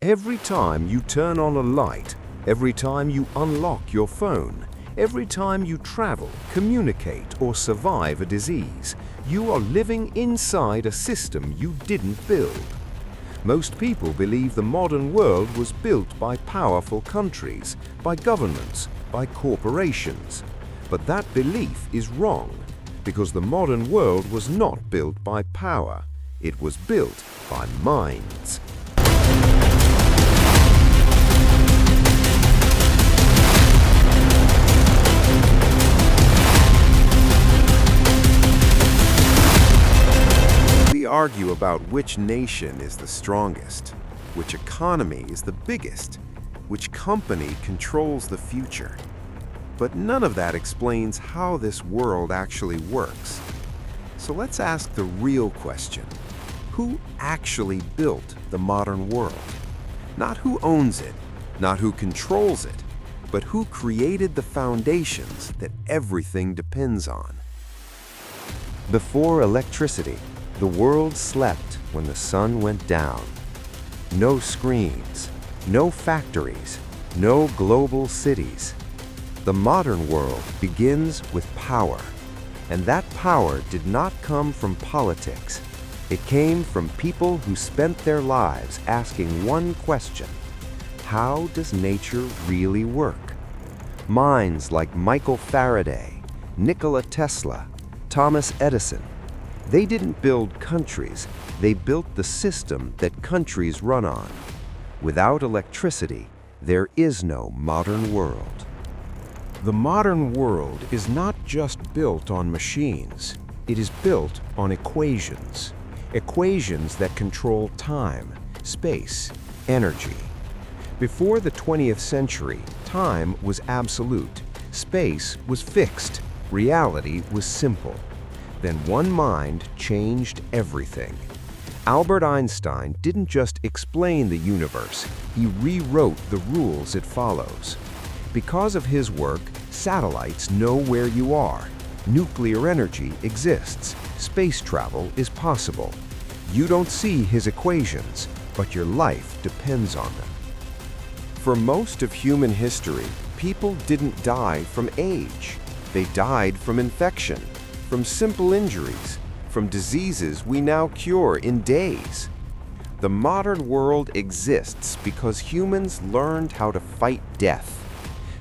Every time you turn on a light, every time you unlock your phone, every time you travel, communicate, or survive a disease, you are living inside a system you didn't build. Most people believe the modern world was built by powerful countries, by governments, by corporations. But that belief is wrong, because the modern world was not built by power. It was built by minds. We argue about which nation is the strongest, which economy is the biggest, which company controls the future. But none of that explains how this world actually works. So let's ask the real question. Who actually built the modern world? Not who owns it, not who controls it, but who created the foundations that everything depends on. Before electricity, the world slept when the sun went down. No screens, no factories, no global cities. The modern world begins with power, and that power did not come from politics. It came from people who spent their lives asking one question: how does nature really work? Minds like Michael Faraday, Nikola Tesla, Thomas Edison. They didn't build countries, they built the system that countries run on. Without electricity, there is no modern world. The modern world is not just built on machines. It is built on equations. Equations that control time, space, energy. Before the 20th century, time was absolute. Space was fixed. Reality was simple. Then one mind changed everything. Albert Einstein didn't just explain the universe, he rewrote the rules it follows. Because of his work, satellites know where you are. Nuclear energy exists. Space travel is possible. You don't see his equations, but your life depends on them. For most of human history, people didn't die from age. They died from infection, from simple injuries, from diseases we now cure in days. The modern world exists because humans learned how to fight death.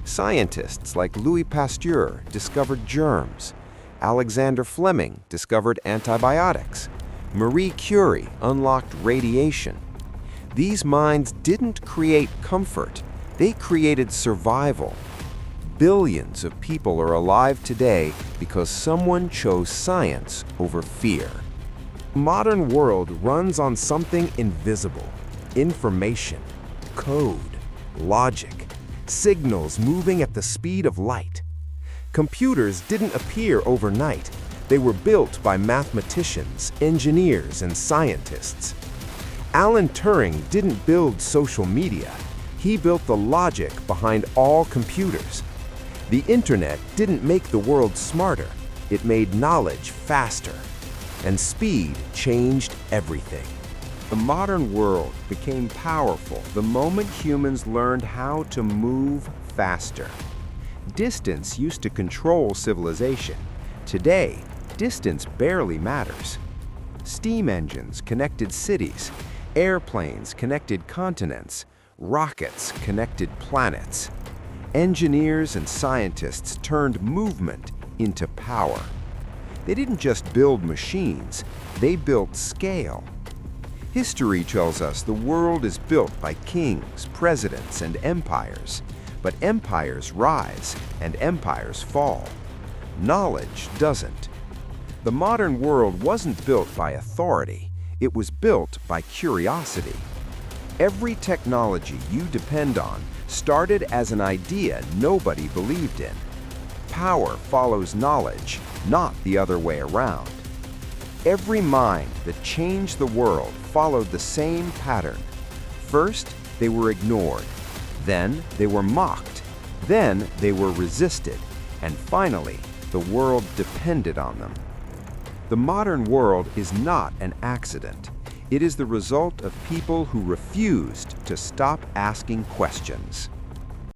Scientists like Louis Pasteur discovered germs. Alexander Fleming discovered antibiotics. Marie Curie unlocked radiation. These minds didn't create comfort, they created survival. Billions of people are alive today because someone chose science over fear. The modern world runs on something invisible: information, code, logic, signals moving at the speed of light. Computers didn't appear overnight. They were built by mathematicians, engineers, and scientists. Alan Turing didn't build social media. He built the logic behind all computers. The internet didn't make the world smarter. It made knowledge faster. And speed changed everything. The modern world became powerful the moment humans learned how to move faster. Distance used to control civilization. Today, distance barely matters. Steam engines connected cities. Airplanes connected continents. Rockets connected planets. Engineers and scientists turned movement into power. They didn't just build machines, they built scale. History tells us the world is built by kings, presidents, and empires. But empires rise and empires fall. Knowledge doesn't. The modern world wasn't built by authority, it was built by curiosity. Every technology you depend on started as an idea nobody believed in. Power follows knowledge, not the other way around. Every mind that changed the world followed the same pattern. First, they were ignored. Then, they were mocked. Then, they were resisted. And finally, the world depended on them. The modern world is not an accident. It is the result of people who refused to stop asking questions.